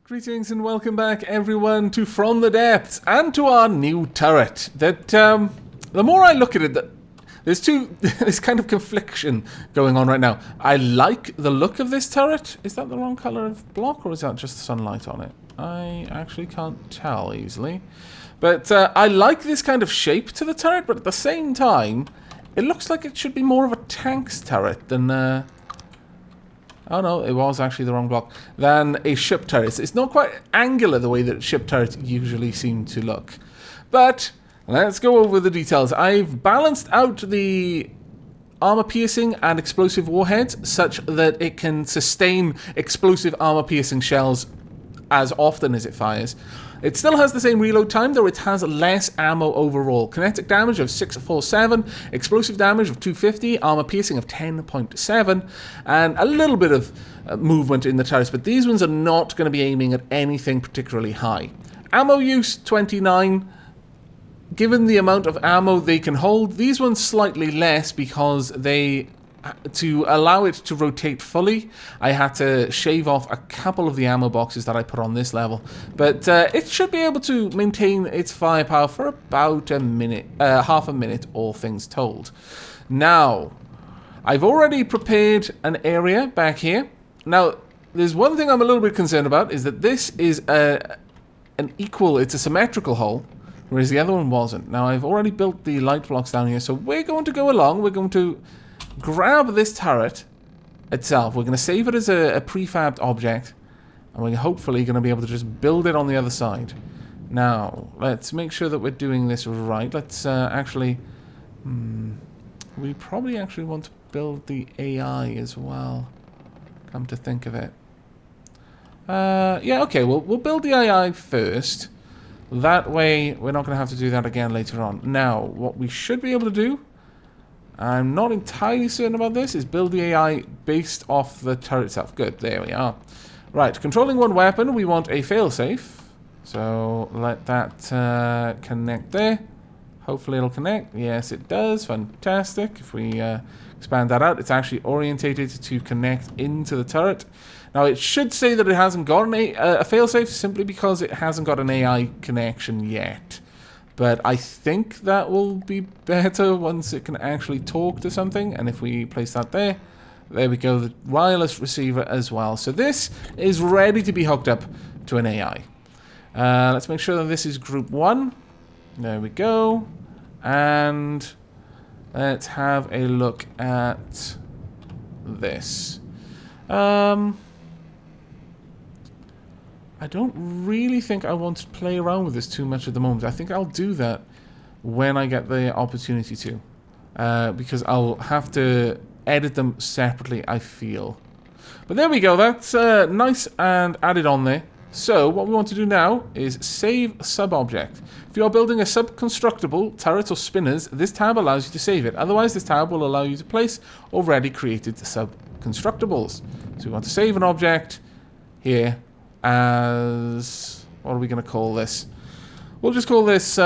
Greetings and welcome back, everyone, to From the Depths and to our new turret. That the more I look at it, there's this kind of confliction going on right now. I like the look of this turret. Is that the wrong color of block, or is that just the sunlight on it? I actually can't tell easily. But I like this kind of shape to the turret, but at the same time, it looks like it should be more of a tank's turret than... Oh no, it was actually the wrong block. Than a ship turret. It's not quite angular the way that ship turrets usually seem to look. But let's go over the details. I've balanced out the armor piercing and explosive warheads such that it can sustain explosive armor piercing shells as often as it fires. It still has the same reload time, though it has less ammo overall. Kinetic damage of 647, explosive damage of 250, armor piercing of 10.7, and a little bit of movement in the turrets, but these ones are not going to be aiming at anything particularly high. Ammo use, 29. Given the amount of ammo they can hold, these ones slightly less because to allow it to rotate fully, I had to shave off a couple of the ammo boxes that I put on this level. But it should be able to maintain its firepower for about a minute, half a minute, all things told. Now, I've already prepared an area back here. Now, there's one thing I'm a little bit concerned about, is that this is it's a symmetrical hull, whereas the other one wasn't. Now, I've already built the light blocks down here, so we're going to go along. We're going to grab this turret itself. We're going to save it as a prefab object, and we're hopefully going to be able to just build it on the other side. Now, let's make sure that we're doing this right. Let's actually... we probably actually want to build the AI as well, come to think of it. Yeah, okay, we'll build the AI first. That way, we're not going to have to do that again later on. Now, what we should be able to do, I'm not entirely certain about this, is build the AI based off the turret itself. Good, there we are. Right, controlling one weapon, we want a failsafe. So let that connect there. Hopefully it'll connect. Yes, it does. Fantastic. If we expand that out, it's actually orientated to connect into the turret. Now, it should say that it hasn't got a failsafe simply because it hasn't got an AI connection yet. But I think that will be better once it can actually talk to something. And if we place that there we go, the wireless receiver as well. So this is ready to be hooked up to an AI. Let's make sure that this is group 1. There we go. And let's have a look at this. I don't really think I want to play around with this too much at the moment. I think I'll do that when I get the opportunity to. Because I'll have to edit them separately, I feel. But there we go. That's nice and added on there. So what we want to do now is save sub-object. If you are building a sub-constructible, turret or spinners, this tab allows you to save it. Otherwise, this tab will allow you to place already created sub-constructibles. So we want to save an object here as... what are we going to call this? We'll just call this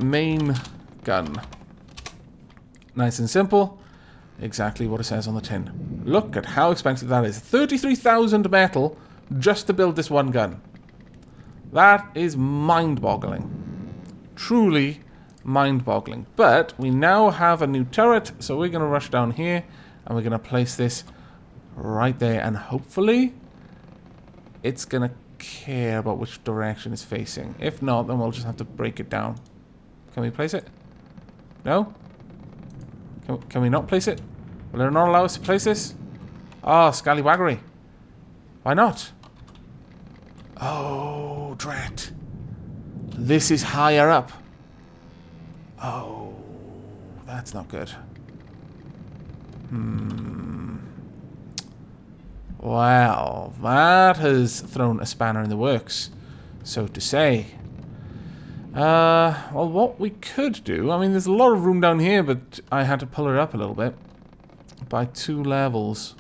main gun. Nice and simple. Exactly what it says on the tin. Look at how expensive that is. 33,000 metal just to build this one gun. That is mind-boggling. Truly mind-boggling. But we now have a new turret, so we're going to rush down here and we're going to place this right there, and hopefully it's going to care about which direction it's facing. If not, then we'll just have to break it down. Can we place it? No? Can we not place it? Will it not allow us to place this? Oh, scallywaggery. Why not? Oh, drat. This is higher up. Oh, that's not good. Well, that has thrown a spanner in the works, so to say. Well, what we could do... I mean, there's a lot of room down here, but I had to pull it up a little bit. By 2 levels.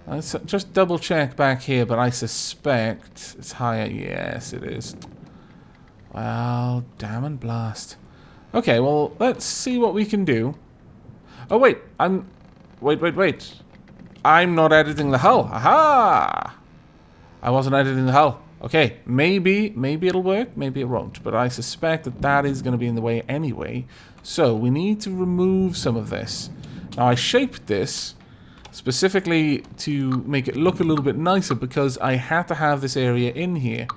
Let's just double check back here, but I suspect it's higher. Yes, it is. Well, damn and blast. Okay, well, let's see what we can do. Oh, wait. Wait. I'm not editing the hull. Aha! I wasn't editing the hull. Okay, maybe it'll work, maybe it won't. But I suspect that that is going to be in the way anyway. So we need to remove some of this. Now I shaped this specifically to make it look a little bit nicer because I had to have this area in here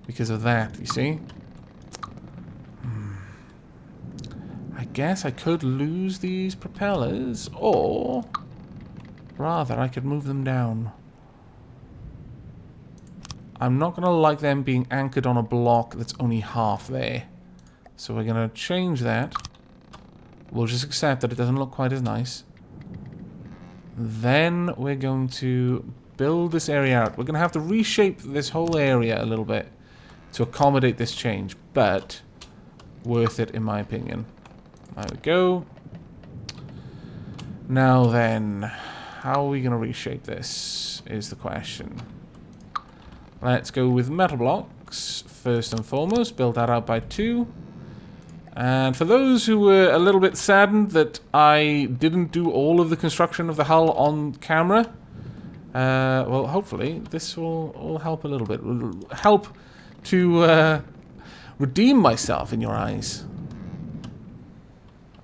because of that, you see? I guess I could lose these propellers, or rather I could move them down. I'm not going to like them being anchored on a block that's only half there. So we're going to change that. We'll just accept that it doesn't look quite as nice. Then we're going to build this area out. We're going to have to reshape this whole area a little bit to accommodate this change, but worth it in my opinion. There we go. Now then, how are we going to reshape this is the question. Let's go with metal blocks first and foremost. Build that out by 2. And for those who were a little bit saddened that I didn't do all of the construction of the hull on camera, well, hopefully this will help a little bit. Will help to redeem myself in your eyes.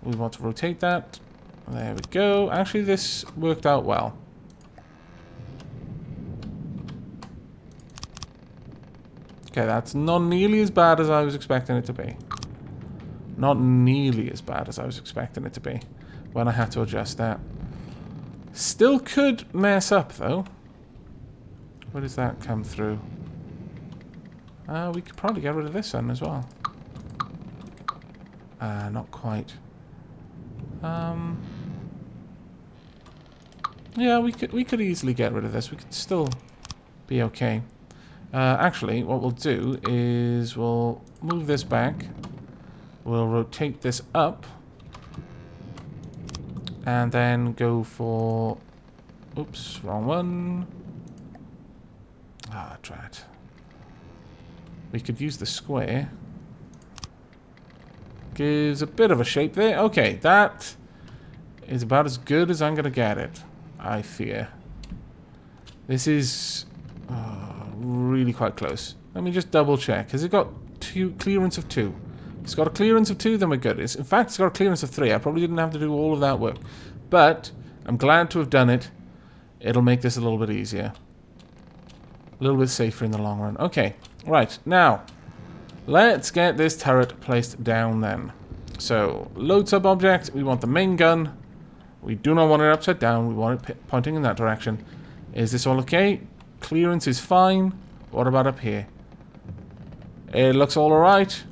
We want to rotate that. There we go. Actually, this worked out well. Okay, that's not nearly as bad as I was expecting it to be. Not nearly as bad as I was expecting it to be when I had to adjust that. Still could mess up, though. Where does that come through? We could probably get rid of this one as well. Not quite. Yeah, we could easily get rid of this. We could still be okay. Actually, what we'll do is we'll move this back. We'll rotate this up. And then go for... Oops, wrong one. Ah, drat. We could use the square. Gives a bit of a shape there. Okay, that is about as good as I'm going to get it, I fear. This is really quite close. Let me just double check. Has it got clearance of 2? It's got a clearance of 2, then we're good. In fact, it's got a clearance of 3. I probably didn't have to do all of that work. But I'm glad to have done it. It'll make this a little bit easier. A little bit safer in the long run. Okay, right. Now, let's get this turret placed down then. So, load sub-object. We want the main gun. We do not want it upside down. We want it pointing in that direction. Is this all okay? Clearance is fine. What about up here? It looks all alright.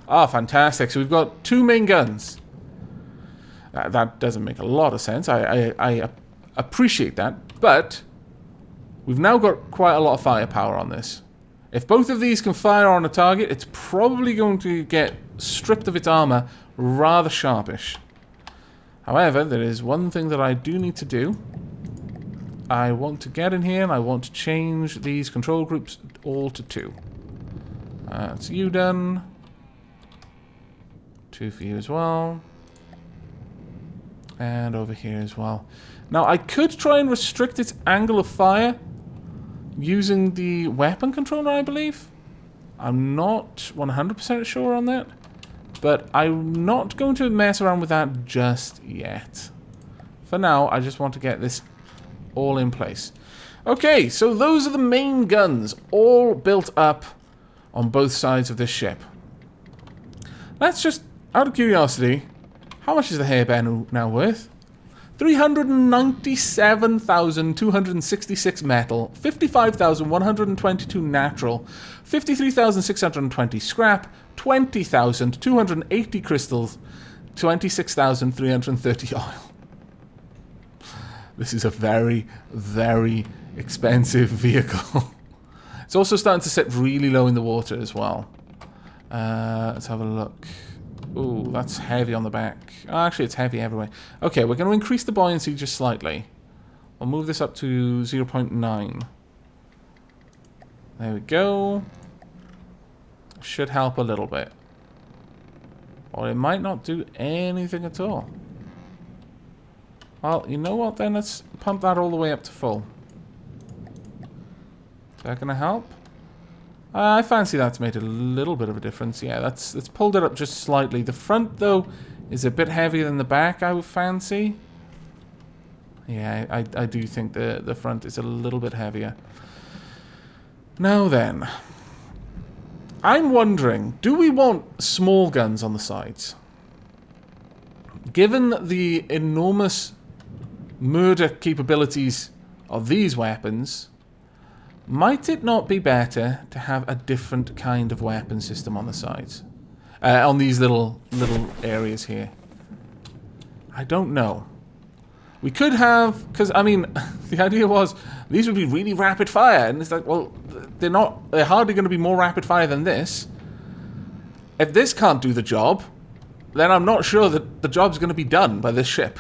Ah, fantastic. So we've got 2 main guns. That doesn't make a lot of sense. I appreciate that. But we've now got quite a lot of firepower on this. If both of these can fire on a target, it's probably going to get stripped of its armor rather sharpish. However, there is one thing that I do need to do. I want to get in here and I want to change these control groups all to 2. That's you done. 2 for you as well. And over here as well. Now, I could try and restrict its angle of fire using the weapon controller, I believe. I'm not 100% sure on that. But I'm not going to mess around with that just yet. For now, I just want to get this all in place. Okay, so those are the main guns, all built up on both sides of this ship. Let's just, out of curiosity, how much is the hairband now worth? 397,266 metal, 55,122 natural, 53,620 scrap, 20,280 crystals, 26,330 oil. This is a very, very expensive vehicle. It's also starting to sit really low in the water as well. Let's have a look. Ooh, that's heavy on the back. Oh, actually, it's heavy everywhere. Okay, we're going to increase the buoyancy just slightly. I'll move this up to 0.9. There we go. Should help a little bit. Or it might not do anything at all. Well, you know what then? Let's pump that all the way up to full. that going to help? I fancy that's made a little bit of a difference. Yeah, that's pulled it up just slightly. The front, though, is a bit heavier than the back, I would fancy. Yeah, I do think the front is a little bit heavier. Now then, I'm wondering, do we want small guns on the sides? Given the enormous murder capabilities of these weapons, might it not be better to have a different kind of weapon system on the sides? On these little areas here. I don't know. We could have, because I mean, the idea was these would be really rapid fire, and it's like, well, they're hardly going to be more rapid fire than this. If this can't do the job, then I'm not sure that the job's going to be done by this ship.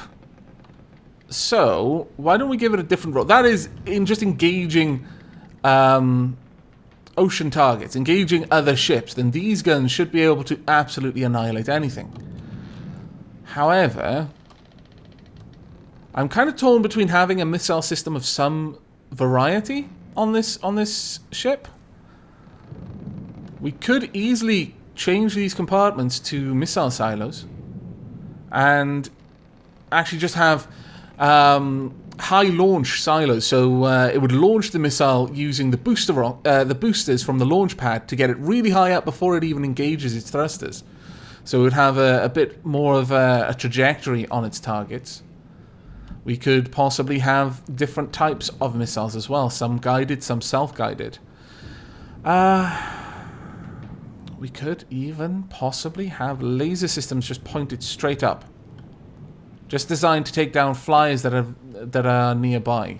So why don't we give it a different role? That is in just engaging ocean targets, engaging other ships. Then these guns should be able to absolutely annihilate anything. However, I'm kind of torn between having a missile system of some variety on this ship. We could easily change these compartments to missile silos and actually just have high launch silos. So it would launch the missile using the boosters from the launch pad to get it really high up before it even engages its thrusters. So it would have a bit more of a trajectory on its targets. We could possibly have different types of missiles as well. Some guided, some self-guided. We could even possibly have laser systems just pointed straight up. Just designed to take down flyers that are nearby.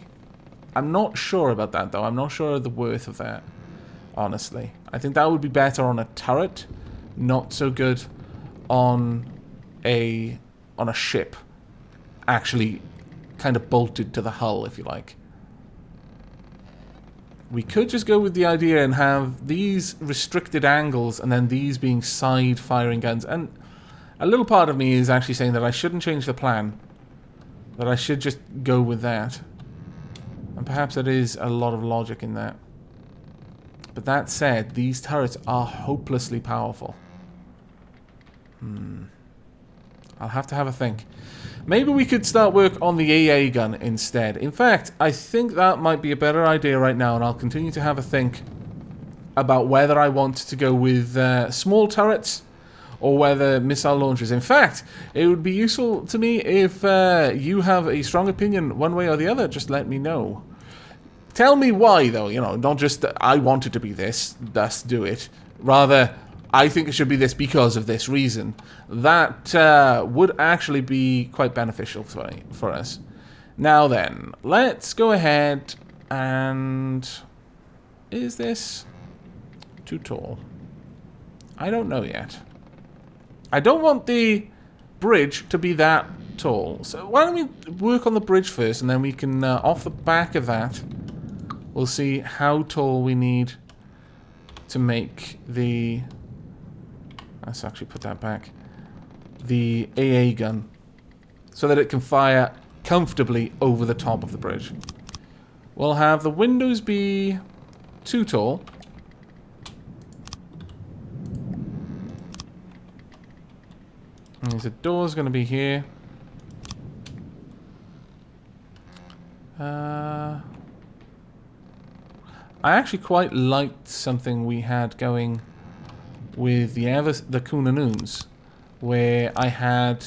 I'm not sure about that, though. I'm not sure of the worth of that, honestly. I think that would be better on a turret. Not so good on a ship. Actually kind of bolted to the hull, if you like. We could just go with the idea and have these restricted angles and then these being side firing guns. And a little part of me is actually saying that I shouldn't change the plan. That I should just go with that. And perhaps there is a lot of logic in that. But that said, these turrets are hopelessly powerful. I'll have to have a think. Maybe we could start work on the AA gun instead. In fact, I think that might be a better idea right now, and I'll continue to have a think about whether I want to go with small turrets or whether missile launchers. In fact, it would be useful to me if you have a strong opinion one way or the other. Just let me know. Tell me why, though. You know, not just I want it to be this, thus do it. Rather, I think it should be this because of this reason. That would actually be quite beneficial for us. Now then, let's go ahead and... Is this too tall? I don't know yet. I don't want the bridge to be that tall. So why don't we work on the bridge first, and then we can, off the back of that, we'll see how tall we need to make the... Let's actually put that back. The AA gun. So that it can fire comfortably over the top of the bridge. We'll have the windows be too tall. And the door's going to be here. I actually quite liked something we had going with the Kunanoons, where I had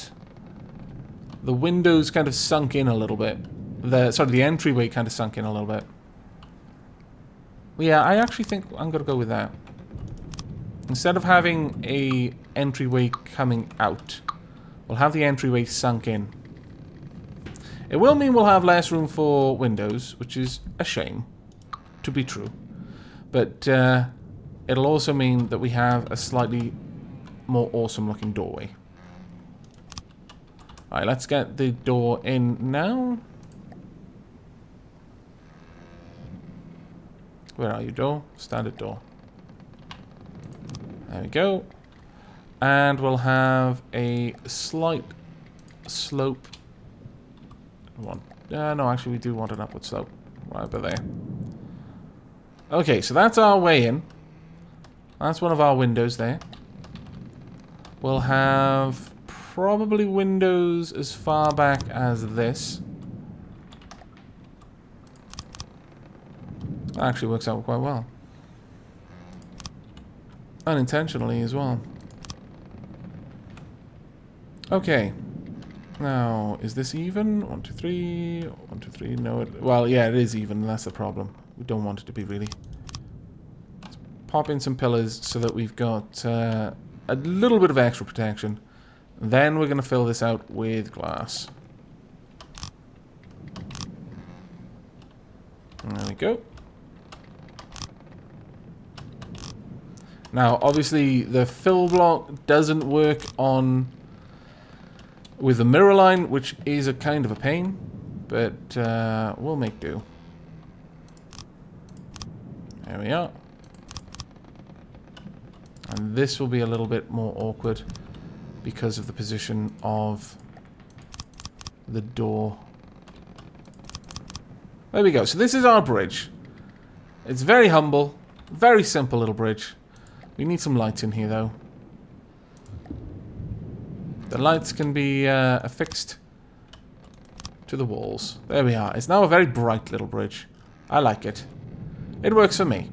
the windows kind of sunk in a little bit. The entryway kind of sunk in a little bit. Yeah, I actually think I'm going to go with that. Instead of having a entryway coming out, we'll have the entryway sunk in. It will mean we'll have less room for windows, which is a shame, to be true. But it'll also mean that we have a slightly more awesome looking doorway. Alright, let's get the door in now. Where are you, door? Standard door. There we go. And we'll have a slight slope. No, actually we do want an upward slope. Right over there. Okay, so that's our way in. That's one of our windows there. We'll have probably windows as far back as this. That actually works out quite well. Unintentionally as well. Okay. Now, is this even? 1, 2, 3. 1, 2, 3. No, well, yeah, it is even. That's the problem. We don't want it to be really. Let's pop in some pillars so that we've got a little bit of extra protection. Then we're going to fill this out with glass. There we go. Now, obviously, the fill block doesn't work on with the mirror line, which is a kind of a pain, but we'll make do. There we are. And this will be a little bit more awkward because of the position of the door. There we go. So this is our bridge. It's very humble, very simple little bridge. We need some lights in here, though. The lights can be affixed to the walls. There we are. It's now a very bright little bridge. I like it. It works for me.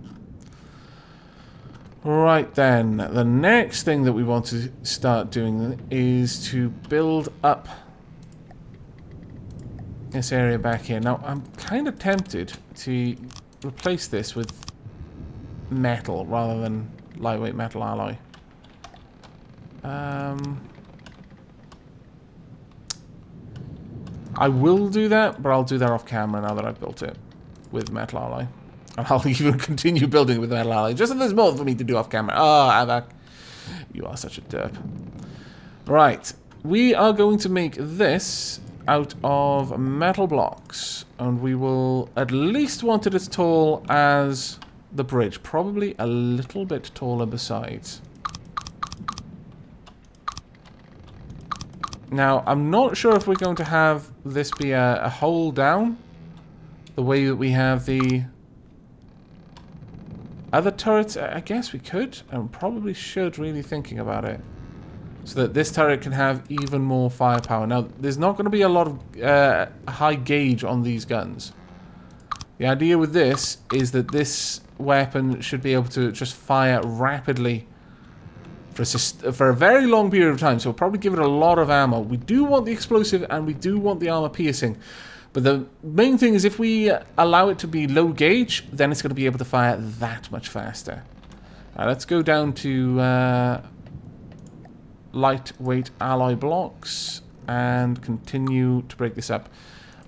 Right then, the next thing that we want to start doing is to build up this area back here. Now, I'm kind of tempted to replace this with metal rather than lightweight metal alloy. I will do that, but I'll do that off camera now that I've built it with metal alloy. And I'll even continue building with metal alloy, just so there's more for me to do off camera. Oh, Avak, you are such a derp. Right, we are going to make this out of metal blocks, and we will at least want it as tall as the bridge, probably a little bit taller besides. Now, I'm not sure if we're going to have this be a hole down, the way that we have the other turrets. I guess we could, and probably should, really thinking about it, so that this turret can have even more firepower. Now, there's not going to be a lot of high gauge on these guns. The idea with this is that this weapon should be able to just fire rapidly for a very long period of time, so we'll probably give it a lot of ammo. We do want the explosive and we do want the armor piercing, but the main thing is if we allow it to be low gauge, then it's going to be able to fire that much faster. Let's go down to lightweight alloy blocks and continue to break this up.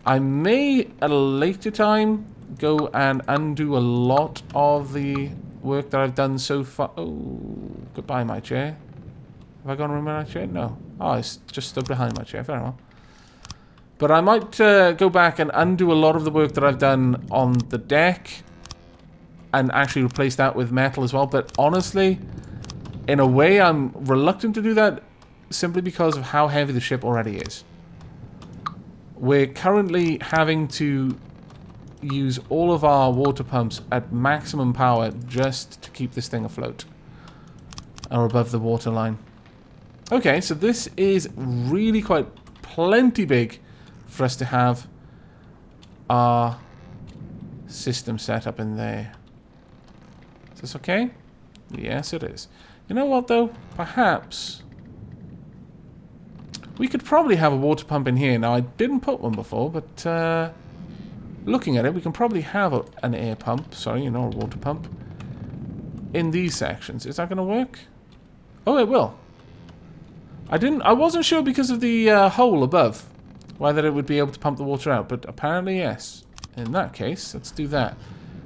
I may at a later time go and undo a lot of the work that I've done so far. Oh, goodbye my chair. Have I gone around my chair? No. Oh, it's just stood behind my chair. Very well. But I might go back and undo a lot of the work that I've done on the deck and actually replace that with metal as well. But honestly, in a way, I'm reluctant to do that simply because of how heavy the ship already is. We're currently having to use all of our water pumps at maximum power just to keep this thing afloat or above the water line. Okay, so this is really quite plenty big for us to have our system set up in there. Is this okay? Yes, it is. You know what, though? Perhaps we could probably have a water pump in here. Now, I didn't put one before, but looking at it, we can probably have an air pump. Sorry, you know, a water pump in these sections. Is that going to work? Oh, it will. I wasn't sure because of the hole above whether it would be able to pump the water out, but apparently yes. In that case, let's do that.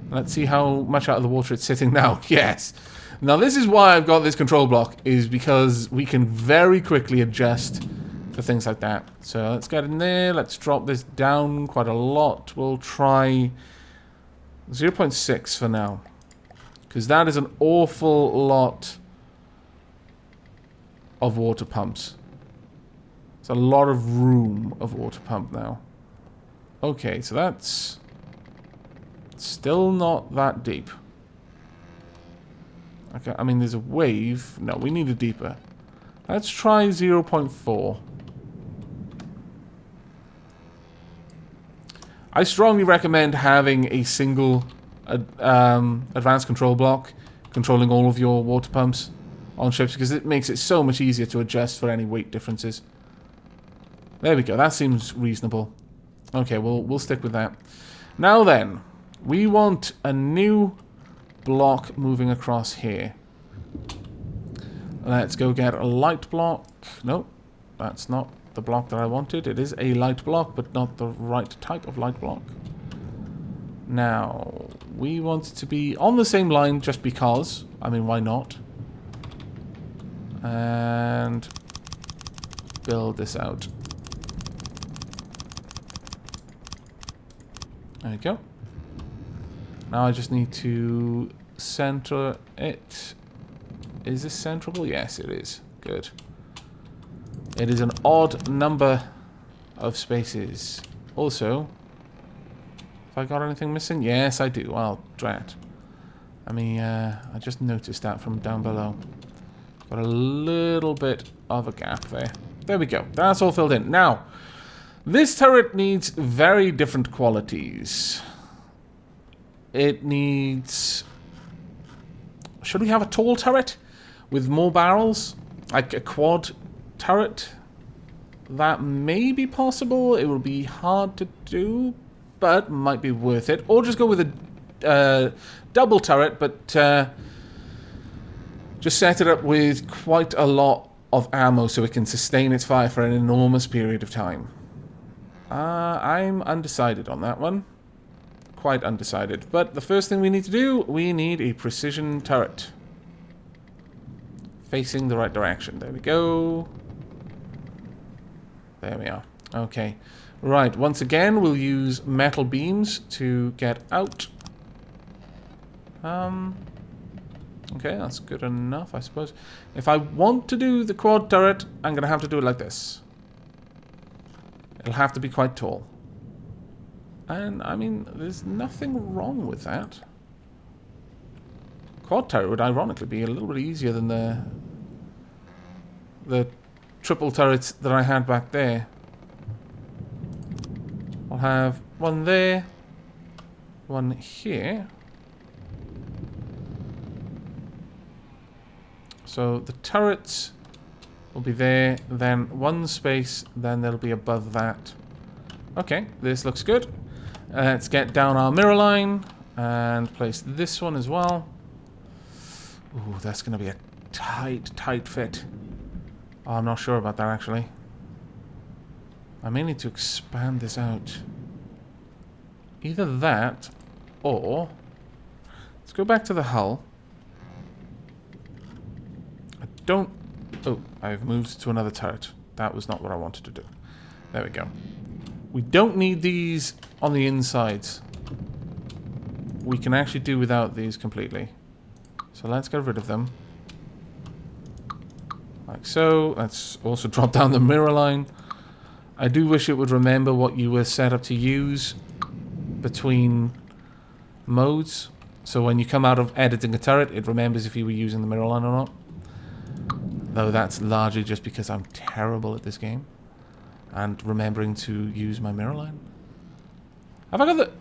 Let's see how much out of the water it's sitting now. Yes. Now, this is why I've got this control block, is because we can very quickly adjust for things like that. So let's get in there. Let's drop this down quite a lot. We'll try 0.6 for now, because that is an awful lot of water pumps. It's a lot of room of water pump now. Okay, so that's still not that deep. Okay, I mean, there's a wave. No, we need a deeper. Let's try 0.4. I strongly recommend having a single advanced control block controlling all of your water pumps on ships, because it makes it so much easier to adjust for any weight differences. There we go. That seems reasonable. Okay, we'll stick with that. Now then, we want a new block moving across here. Let's go get a light block. Nope, that's not the block that I wanted. It is a light block, but not the right type of light block. Now, we want it to be on the same line just because. I mean, why not? And build this out. There we go. Now I just need to center it. Is this centrable? Yes, it is. Good. It is an odd number of spaces. Also, have I got anything missing? Yes, I do. Well, drat. I mean, I just noticed that from down below. Got a little bit of a gap there. There we go. That's all filled in. Now, this turret needs very different qualities. It needs... Should we have a tall turret with more barrels? Like a quad turret? That may be possible. It will be hard to do, but might be worth it. Or just go with a double turret, but just set it up with quite a lot of ammo so it can sustain its fire for an enormous period of time. I'm undecided on that one. Quite undecided. But the first thing we need to do, we need a precision turret. Facing the right direction. There we go. There we are. Okay. Right, once again, we'll use metal beams to get out. Okay, that's good enough, I suppose. If I want to do the quad turret, I'm going to have to do it like this. It'll have to be quite tall. And, I mean, there's nothing wrong with that. Quad turret would ironically be a little bit easier than the triple turrets that I had back there. I'll have one there, one here. So the turrets will be there, then one space, then they'll be above that. Okay, this looks good. Let's get down our mirror line and place this one as well. Ooh, that's going to be a tight fit. Oh, I'm not sure about that, actually. I may need to expand this out. Either that, or... Let's go back to the hull. I don't... Oh, I've moved to another turret. That was not what I wanted to do. There we go. We don't need these on the insides. We can actually do without these completely. So let's get rid of them. Like so. Let's also drop down the mirror line. I do wish it would remember what you were set up to use between modes. So when you come out of editing a turret, it remembers if you were using the mirror line or not. Though that's largely just because I'm terrible at this game. And remembering to use my mirror line. Have I got the...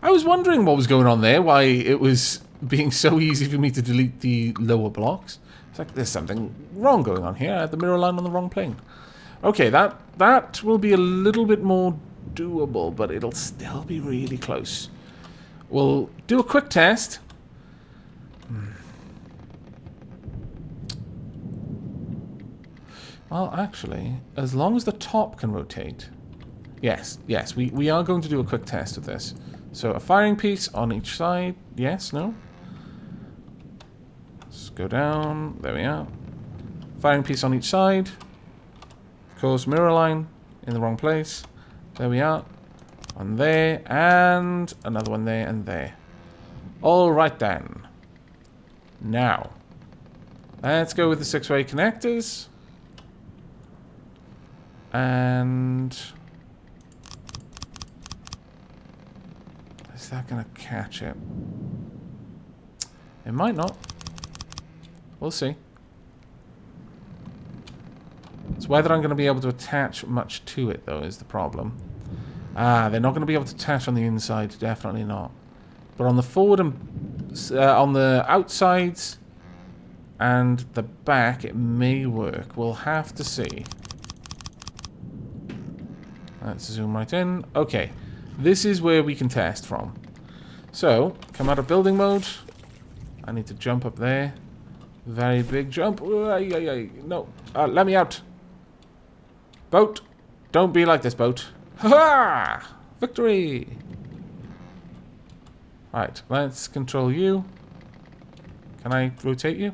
I was wondering what was going on there. Why it was being so easy for me to delete the lower blocks. It's like there's something wrong going on here. I had the mirror line on the wrong plane. Okay, that will be a little bit more doable, but it'll still be really close. We'll do a quick test. Well, actually, as long as the top can rotate... Yes, we are going to do a quick test of this. So, a firing piece on each side. Yes, no? Let's go down. There we are. Firing piece on each side. Of course, mirror line in the wrong place. There we are. One there, and another one there, and there. Alright then. Now, let's go with the 6-way connectors. And... is that going to catch it? It might not. We'll see. It's whether I'm going to be able to attach much to it, though, is the problem. Ah, they're not going to be able to attach on the inside. Definitely not. But on the forward and on the outsides and the back, it may work. We'll have to see. Let's zoom right in. Okay. This is where we can test from. So, come out of building mode. I need to jump up there. Very big jump. No. Let me out. Boat. Don't be like this, boat. Ha-ha! Victory! Right, let's control you. Can I rotate you?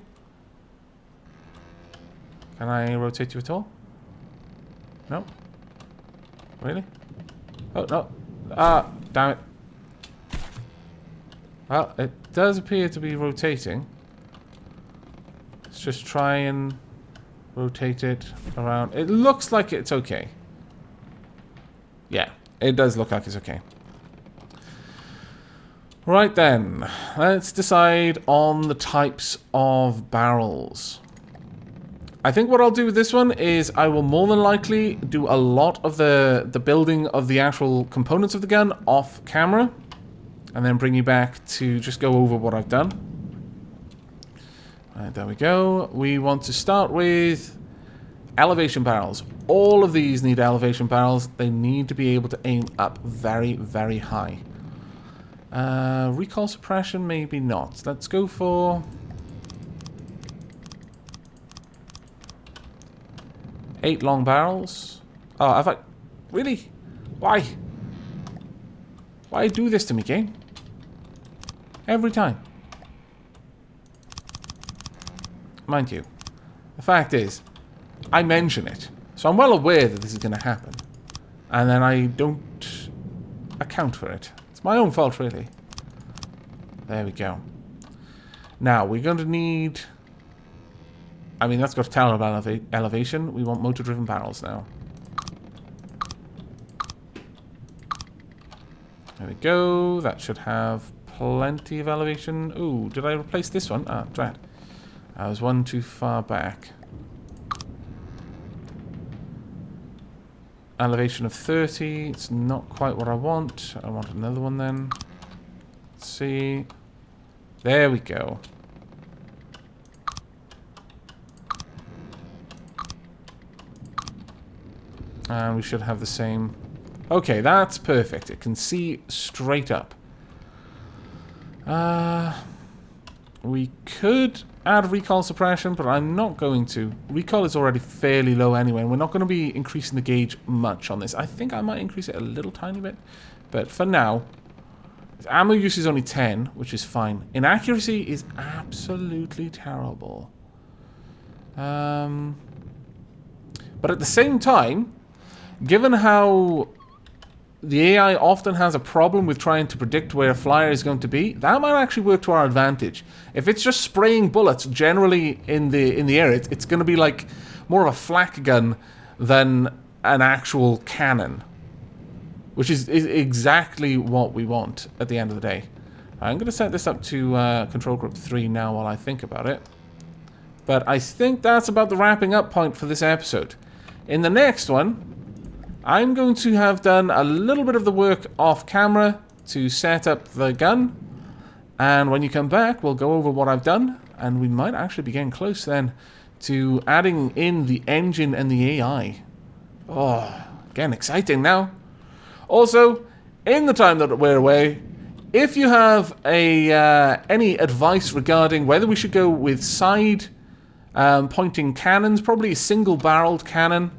Can I rotate you at all? No? Really? Oh, no. Ah, damn it. Well, it does appear to be rotating. Let's just try and rotate it around. It looks like it's okay. Yeah, it does look like it's okay. Right then, let's decide on the types of barrels. I think what I'll do with this one is I will more than likely do a lot of the building of the actual components of the gun off camera, and then bring you back to just go over what I've done. Right, there we go. We want to start with elevation barrels. All of these need elevation barrels. They need to be able to aim up very, very high. Recoil suppression, maybe not. Let's go for 8 long barrels. Oh, have I... Really? Why? Why do this to me, game? Every time. Mind you, the fact is, I mention it. So I'm well aware that this is going to happen. And then I don't account for it. It's my own fault, really. There we go. Now, we're going to need... I mean, that's got to tell about elevation. We want motor-driven barrels now. There we go. That should have plenty of elevation. Ooh, did I replace this one? Ah, drat. I was one too far back. Elevation of 30. It's not quite what I want. I want another one then. Let's see. There we go. And we should have the same. Okay, that's perfect. It can see straight up. We could add recoil suppression, but I'm not going to. Recoil is already fairly low anyway, and we're not going to be increasing the gauge much on this. I think I might increase it a little tiny bit, but for now, ammo use is only 10, which is fine. Inaccuracy is absolutely terrible. But at the same time, given how the AI often has a problem with trying to predict where a flyer is going to be, that might actually work to our advantage. If it's just spraying bullets generally in the air, it's going to be like more of a flak gun than an actual cannon, which is exactly what we want at the end of the day. I'm going to set this up to control group 3 now while I think about it. But I think that's about the wrapping up point for this episode. In the next one, I'm going to have done a little bit of the work off camera to set up the gun. And when you come back, we'll go over what I've done. And we might actually be getting close then to adding in the engine and the AI. Oh, getting exciting now. Also, in the time that we're away, if you have any advice regarding whether we should go with side pointing cannons, probably a single-barreled cannon,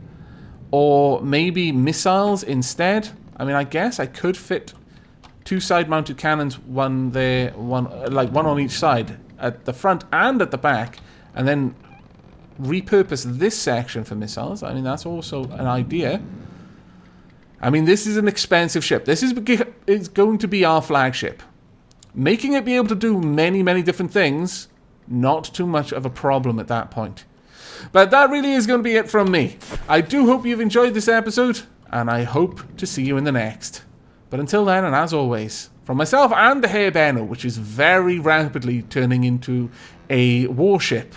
or maybe missiles instead. I mean, I guess I could fit 2 side-mounted cannons, one there, one on each side, at the front and at the back, and then repurpose this section for missiles. I mean, that's also an idea. I mean, this is an expensive ship. This is going to be our flagship. Making it be able to do many, many different things, not too much of a problem at that point. But that really is going to be it from me. I do hope you've enjoyed this episode, and I hope to see you in the next. But until then, and as always, from myself and the Hair Benno, which is very rapidly turning into a warship,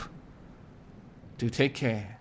Do take care.